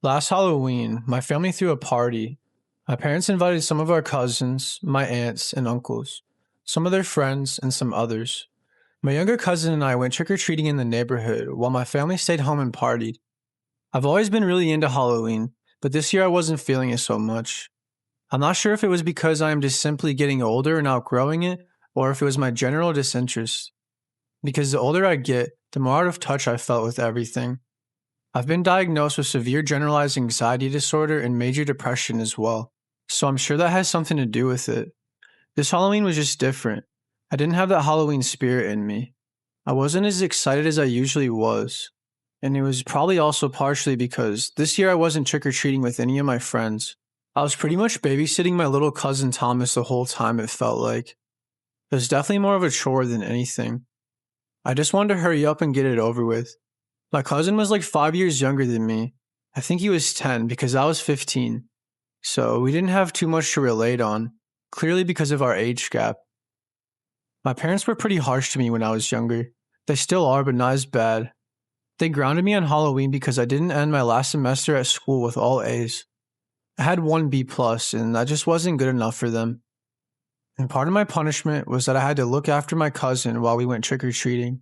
Last Halloween, my family threw a party. My parents invited some of our cousins, my aunts, and uncles, some of their friends, and some others. My younger cousin and I went trick or treating in the neighborhood while my family stayed home and partied. I've always been really into Halloween, but this year I wasn't feeling it so much. I'm not sure if it was because I am just simply getting older and outgrowing it, or if it was my general disinterest. Because the older I get, the more out of touch I felt with everything. I've been diagnosed with severe generalized anxiety disorder and major depression as well, so I'm sure that has something to do with it. This Halloween was just different. I didn't have that Halloween spirit in me. I wasn't as excited as I usually was. And it was probably also partially because this year I wasn't trick or treating with any of my friends. I was pretty much babysitting my little cousin Thomas the whole time, it felt like. It was definitely more of a chore than anything. I just wanted to hurry up and get it over with. My cousin was like 5 years younger than me. I think he was 10 because I was 15. So we didn't have too much to relate on, clearly because of our age gap. My parents were pretty harsh to me when I was younger. They still are, but not as bad. They grounded me on Halloween because I didn't end my last semester at school with all A's. I had one B plus, and that just wasn't good enough for them. And part of my punishment was that I had to look after my cousin while we went trick or treating.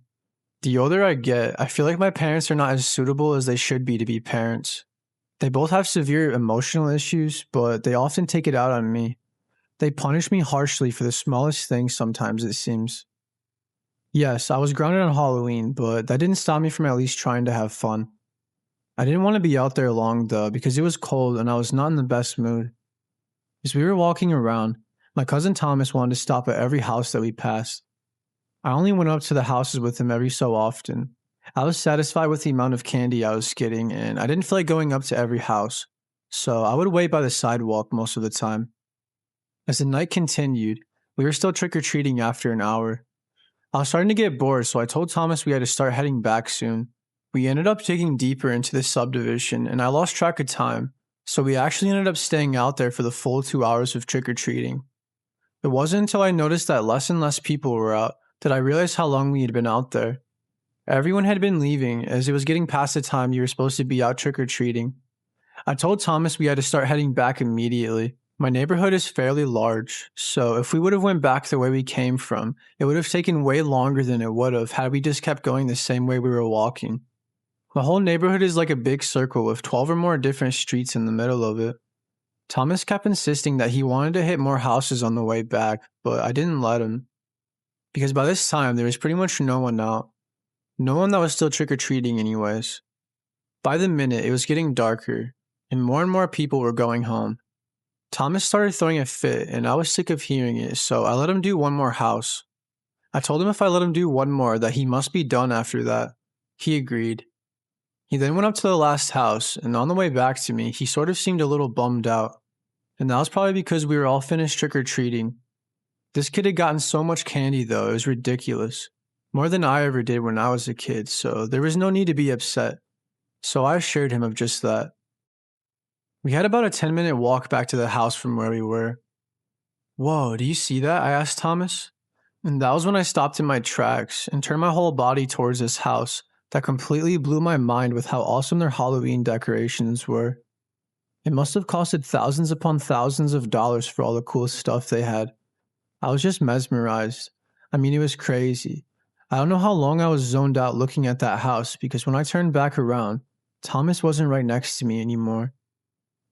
The older I get, I feel like my parents are not as suitable as they should be to be parents. They both have severe emotional issues, but they often take it out on me. They punish me harshly for the smallest things sometimes, it seems. Yes, I was grounded on Halloween, but that didn't stop me from at least trying to have fun. I didn't want to be out there long though because it was cold and I was not in the best mood. As we were walking around, my cousin Thomas wanted to stop at every house that we passed. I only went up to the houses with him every so often. I was satisfied with the amount of candy I was getting, and I didn't feel like going up to every house, so I would wait by the sidewalk most of the time. As the night continued, we were still trick or treating after an hour. I was starting to get bored, so I told Thomas we had to start heading back soon. We ended up digging deeper into the subdivision, and I lost track of time, so we actually ended up staying out there for the full 2 hours of trick or treating. It wasn't until I noticed that less and less people were out that I realized how long we had been out there. Everyone had been leaving as it was getting past the time you were supposed to be out trick or treating. I told Thomas we had to start heading back immediately. My neighborhood is fairly large, so if we would have went back the way we came from, it would have taken way longer than it would have had we just kept going the same way we were walking. My whole neighborhood is like a big circle with 12 or more different streets in the middle of it. Thomas kept insisting that he wanted to hit more houses on the way back, but I didn't let him. Because by this time, there was pretty much no one out. No one that was still trick or treating, anyways. By the minute, it was getting darker, and more people were going home. Thomas started throwing a fit, and I was sick of hearing it, so I let him do one more house. I told him if I let him do one more, that he must be done after that. He agreed. He then went up to the last house, and on the way back to me, he sort of seemed a little bummed out. And that was probably because we were all finished trick or treating. This kid had gotten so much candy, though, it was ridiculous. More than I ever did when I was a kid, so there was no need to be upset. So I assured him of just that. We had about a 10-minute walk back to the house from where we were. Whoa, do you see that? I asked Thomas. And that was when I stopped in my tracks and turned my whole body towards this house that completely blew my mind with how awesome their Halloween decorations were. It must have costed thousands upon thousands of dollars for all the cool stuff they had. I was just mesmerized. I mean, it was crazy. I don't know how long I was zoned out looking at that house because when I turned back around, Thomas wasn't right next to me anymore.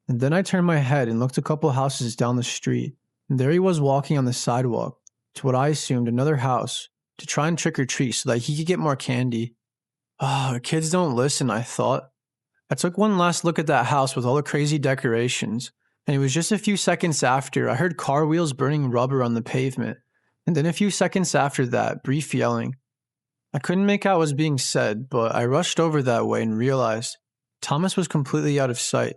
And then I turned my head and looked a couple houses down the street, and there he was walking on the sidewalk to what I assumed another house to try and trick or treat so that he could get more candy. Oh, kids don't listen, I thought. I took one last look at that house with all the crazy decorations, and it was just a few seconds after I heard car wheels burning rubber on the pavement, and then a few seconds after that, brief yelling. I couldn't make out what was being said, but I rushed over that way and realized Thomas was completely out of sight.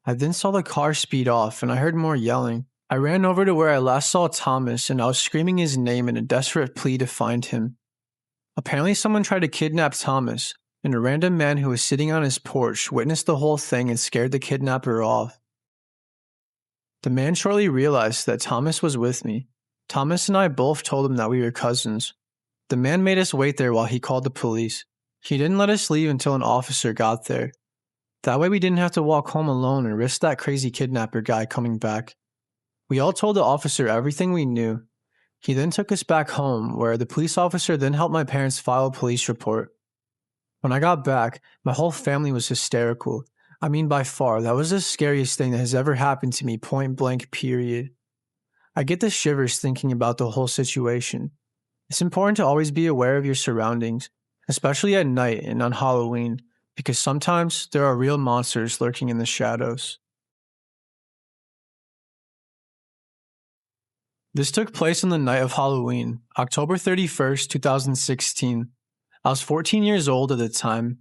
I then saw the car speed off, and I heard more yelling. I ran over to where I last saw Thomas, and I was screaming his name in a desperate plea to find him. Apparently someone tried to kidnap Thomas, and a random man who was sitting on his porch witnessed the whole thing and scared the kidnapper off. The man shortly realized that Thomas was with me. Thomas and I both told him that we were cousins. The man made us wait there while he called the police. He didn't let us leave until an officer got there. That way we didn't have to walk home alone and risk that crazy kidnapper guy coming back. We all told the officer everything we knew. He then took us back home, where the police officer then helped my parents file a police report. When I got back, my whole family was hysterical. I mean, by far, that was the scariest thing that has ever happened to me, point blank, period. I get the shivers thinking about the whole situation. It's important to always be aware of your surroundings, especially at night and on Halloween, because sometimes there are real monsters lurking in the shadows. This took place on the night of Halloween, October 31st, 2016. I was 14 years old at the time.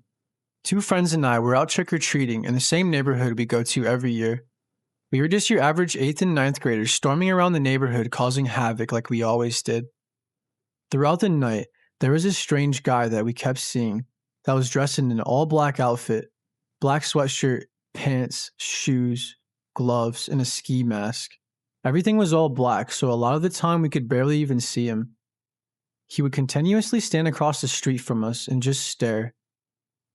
Two friends and I were out trick-or-treating in the same neighborhood we go to every year. We were just your average 8th and ninth graders storming around the neighborhood causing havoc like we always did. Throughout the night, there was this strange guy that we kept seeing that was dressed in an all-black outfit, black sweatshirt, pants, shoes, gloves, and a ski mask. Everything was all black, so a lot of the time we could barely even see him. He would continuously stand across the street from us and just stare.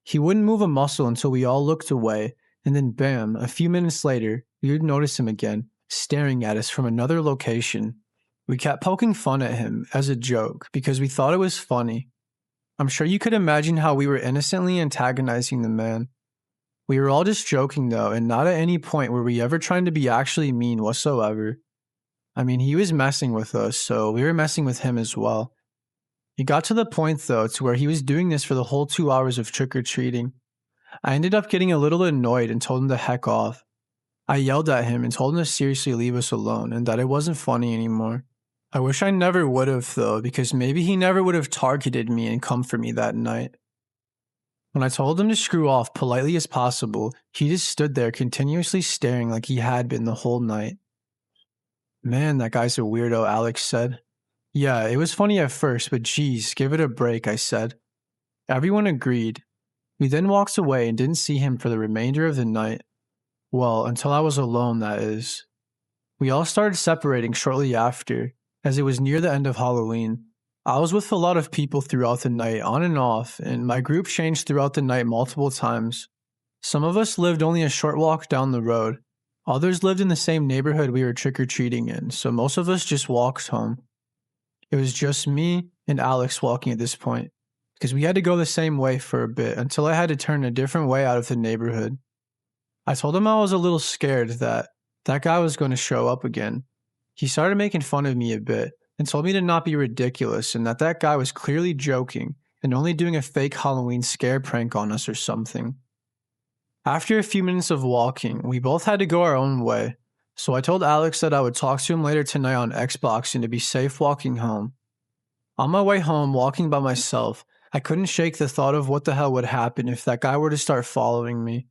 He wouldn't move a muscle until we all looked away, and then bam, a few minutes later, we would notice him again, staring at us from another location. We kept poking fun at him as a joke because we thought it was funny. I'm sure you could imagine how we were innocently antagonizing the man. We were all just joking though, and not at any point were we ever trying to be actually mean whatsoever. I mean, he was messing with us, so we were messing with him as well. It got to the point though to where he was doing this for the whole 2 hours of trick-or-treating. I ended up getting a little annoyed and told him to heck off. I yelled at him and told him to seriously leave us alone and that it wasn't funny anymore. I wish I never would have though, because maybe he never would have targeted me and come for me that night. When I told him to screw off politely as possible, he just stood there continuously staring like he had been the whole night. Man, that guy's a weirdo, Alex said. Yeah, it was funny at first, but geez, give it a break, I said. Everyone agreed. We then walked away and didn't see him for the remainder of the night. Well, until I was alone, that is. We all started separating shortly after, as it was near the end of Halloween. I was with a lot of people throughout the night, on and off, and my group changed throughout the night multiple times. Some of us lived only a short walk down the road. Others lived in the same neighborhood we were trick-or-treating in, so most of us just walked home. It was just me and Alex walking at this point, because we had to go the same way for a bit until I had to turn a different way out of the neighborhood. I told him I was a little scared that guy was going to show up again. He started making fun of me a bit and told me to not be ridiculous and that guy was clearly joking and only doing a fake Halloween scare prank on us or something. After a few minutes of walking, we both had to go our own way, so I told Alex that I would talk to him later tonight on Xbox and to be safe walking home. On my way home, walking by myself, I couldn't shake the thought of what the hell would happen if that guy were to start following me.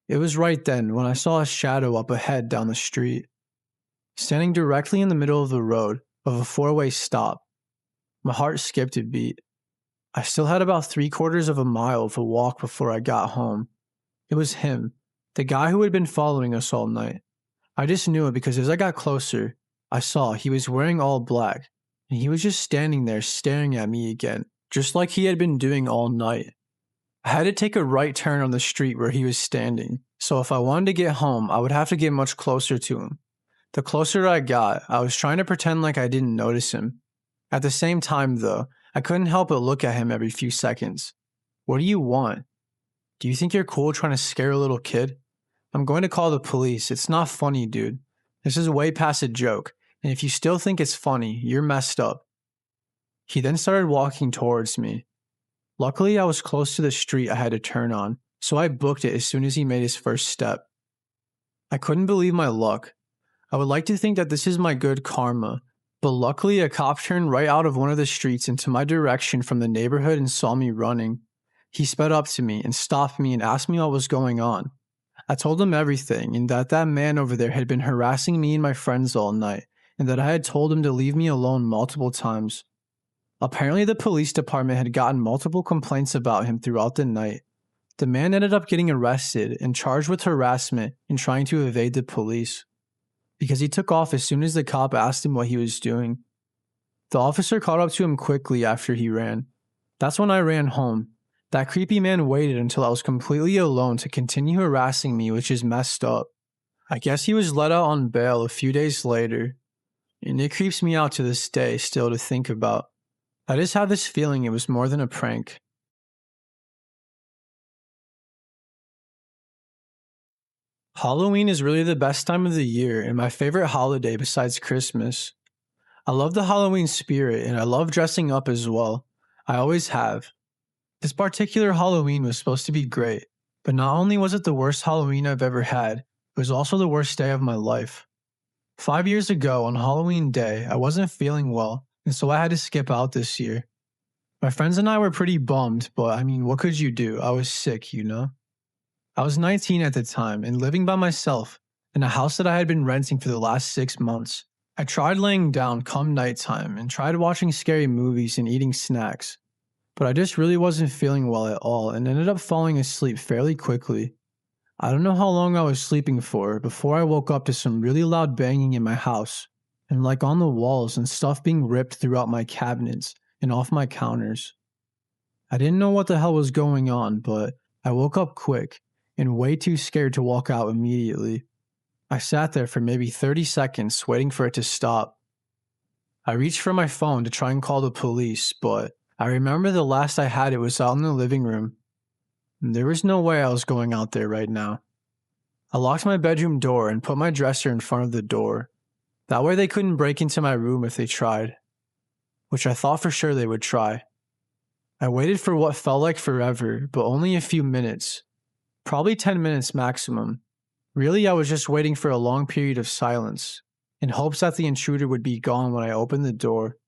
It was right then when I saw a shadow up ahead down the street, standing directly in the middle of the road of a four-way stop. My heart skipped a beat. I still had about 3/4 of a mile of a walk before I got home. It was him, the guy who had been following us all night. I just knew it because as I got closer, I saw he was wearing all black, and he was just standing there staring at me again, just like he had been doing all night. I had to take a right turn on the street where he was standing, so if I wanted to get home, I would have to get much closer to him. The closer I got, I was trying to pretend like I didn't notice him. At the same time, though, I couldn't help but look at him every few seconds. What do you want? Do you think you're cool trying to scare a little kid? I'm going to call the police. It's not funny, dude. This is way past a joke, and if you still think it's funny, you're messed up. He then started walking towards me. Luckily, I was close to the street I had to turn on, so I booked it as soon as he made his first step. I couldn't believe my luck. I would like to think that this is my good karma, but luckily a cop turned right out of one of the streets into my direction from the neighborhood and saw me running. He sped up to me and stopped me and asked me what was going on. I told him everything and that man over there had been harassing me and my friends all night, and that I had told him to leave me alone multiple times. Apparently the police department had gotten multiple complaints about him throughout the night. The man ended up getting arrested and charged with harassment and trying to evade the police, because he took off as soon as the cop asked him what he was doing. The officer caught up to him quickly after he ran. That's when I ran home. That creepy man waited until I was completely alone to continue harassing me, which is messed up. I guess he was let out on bail a few days later, and it creeps me out to this day still to think about. I just have this feeling it was more than a prank. Halloween is really the best time of the year and my favorite holiday besides Christmas. I love the Halloween spirit and I love dressing up as well. I always have. This particular Halloween was supposed to be great, but not only was it the worst Halloween I've ever had, it was also the worst day of my life. 5 years ago on Halloween Day, I wasn't feeling well, and so I had to skip out this year. My friends and I were pretty bummed, but I mean, what could you do? I was sick. I was 19 at the time and living by myself in a house that I had been renting for the last 6 months. I tried laying down come nighttime and tried watching scary movies and eating snacks, but I just really wasn't feeling well at all and ended up falling asleep fairly quickly. I don't know how long I was sleeping for before I woke up to some really loud banging in my house and like on the walls and stuff being ripped throughout my cabinets and off my counters. I didn't know what the hell was going on, but I woke up quick and way too scared to walk out immediately. I sat there for maybe 30 seconds waiting for it to stop. I reached for my phone to try and call the police, but I remember the last I had it was out in the living room. There was no way I was going out there right now. I locked my bedroom door and put my dresser in front of the door. That way they couldn't break into my room if they tried, which I thought for sure they would try. I waited for what felt like forever, but only a few minutes. Probably 10 minutes maximum. Really, I was just waiting for a long period of silence, in hopes that the intruder would be gone when I opened the door.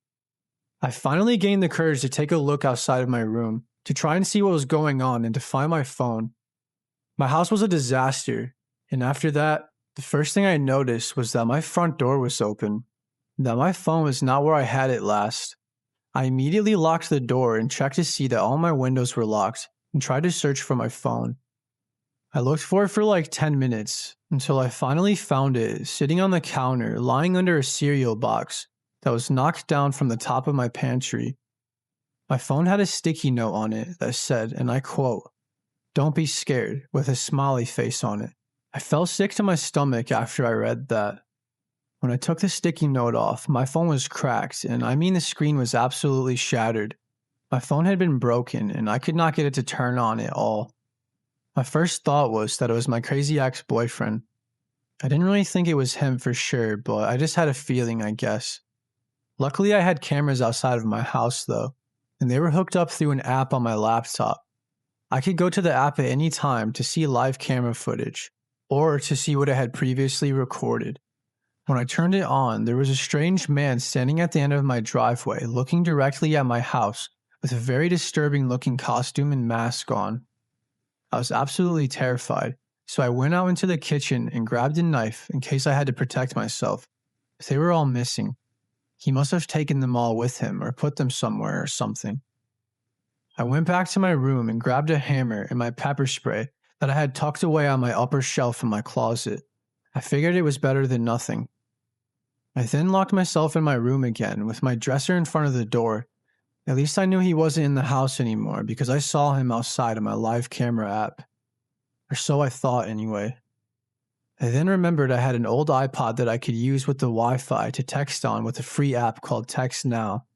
I finally gained the courage to take a look outside of my room, to try and see what was going on and to find my phone. My house was a disaster, and after that, the first thing I noticed was that my front door was open, that my phone was not where I had it last. I immediately locked the door and checked to see that all my windows were locked and tried to search for my phone. I looked for it for like 10 minutes until I finally found it sitting on the counter lying under a cereal box that was knocked down from the top of my pantry. My phone had a sticky note on it that said, and I quote, "Don't be scared," with a smiley face on it. I felt sick to my stomach after I read that. When I took the sticky note off, my phone was cracked, and I mean the screen was absolutely shattered. My phone had been broken, and I could not get it to turn on at all. My first thought was that it was my crazy ex-boyfriend. I didn't really think it was him for sure, but I just had a feeling, I guess. Luckily, I had cameras outside of my house, though, and they were hooked up through an app on my laptop. I could go to the app at any time to see live camera footage, or to see what it had previously recorded. When I turned it on, there was a strange man standing at the end of my driveway, looking directly at my house, with a very disturbing looking costume and mask on. I was absolutely terrified, so I went out into the kitchen and grabbed a knife in case I had to protect myself. If they were all missing, he must have taken them all with him or put them somewhere or something. I went back to my room and grabbed a hammer and my pepper spray that I had tucked away on my upper shelf in my closet. I figured it was better than nothing. I then locked myself in my room again with my dresser in front of the door. At least I knew he wasn't in the house anymore because I saw him outside on my live camera app. Or so I thought anyway. I then remembered I had an old iPod that I could use with the Wi-Fi to text on with a free app called Text Now.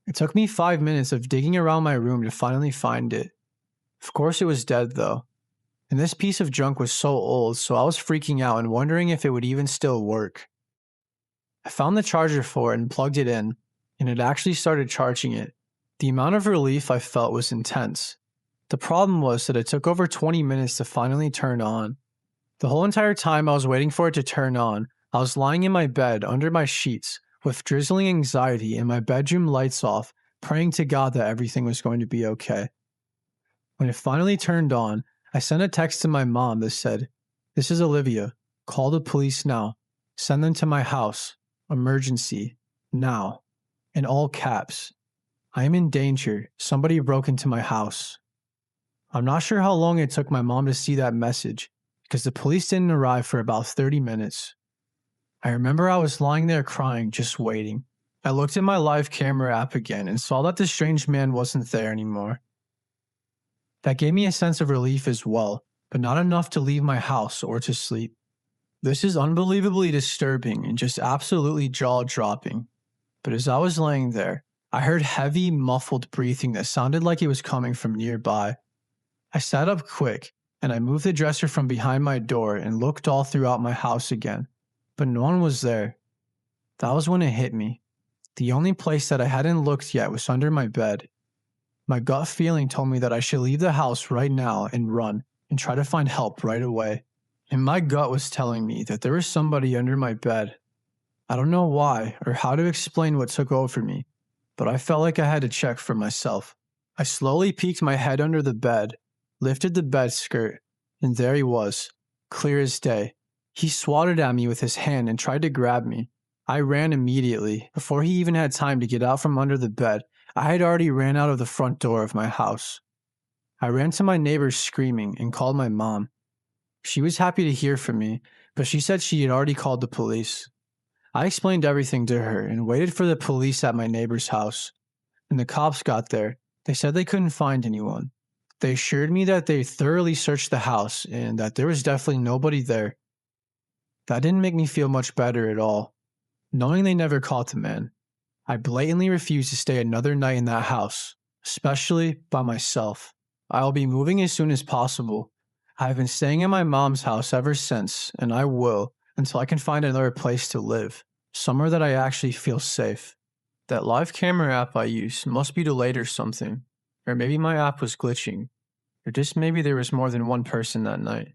It took me 5 minutes of digging around my room to finally find it. Of course it was dead though. And this piece of junk was so old, so I was freaking out and wondering if it would even still work. I found the charger for it and plugged it in, and it actually started charging it. The amount of relief I felt was intense. The problem was that it took over 20 minutes to finally turn on. The whole entire time I was waiting for it to turn on, I was lying in my bed under my sheets with drizzling anxiety and my bedroom lights off, praying to God that everything was going to be okay. When it finally turned on, I sent a text to my mom that said, "This is Olivia. Call the police now. Send them to my house. Emergency. Now." In all caps. "I am in danger. Somebody broke into my house." I'm not sure how long it took my mom to see that message, because the police didn't arrive for about 30 minutes. I remember I was lying there crying, just waiting. I looked at my live camera app again and saw that the strange man wasn't there anymore. That gave me a sense of relief as well, but not enough to leave my house or to sleep. This is unbelievably disturbing and just absolutely jaw-dropping. But as I was laying there, I heard heavy, muffled breathing that sounded like it was coming from nearby. I sat up quick, and I moved the dresser from behind my door and looked all throughout my house again, but no one was there. That was when it hit me. The only place that I hadn't looked yet was under my bed. My gut feeling told me that I should leave the house right now and run and try to find help right away. And my gut was telling me that there was somebody under my bed. I don't know why or how to explain what took over me, but I felt like I had to check for myself. I slowly peeked my head under the bed, lifted the bed skirt, and there he was, clear as day. He swatted at me with his hand and tried to grab me. I ran immediately. Before he even had time to get out from under the bed, I had already ran out of the front door of my house. I ran to my neighbors screaming and called my mom. She was happy to hear from me, but she said she had already called the police. I explained everything to her and waited for the police at my neighbor's house. When the cops got there, they said they couldn't find anyone. They assured me that they thoroughly searched the house and that there was definitely nobody there. That didn't make me feel much better at all. Knowing they never caught the man, I blatantly refused to stay another night in that house, especially by myself. I will be moving as soon as possible. I have been staying at my mom's house ever since, and I will until I can find another place to live, somewhere that I actually feel safe. That live camera app I use must be delayed or something, or maybe my app was glitching, or just maybe there was more than one person that night.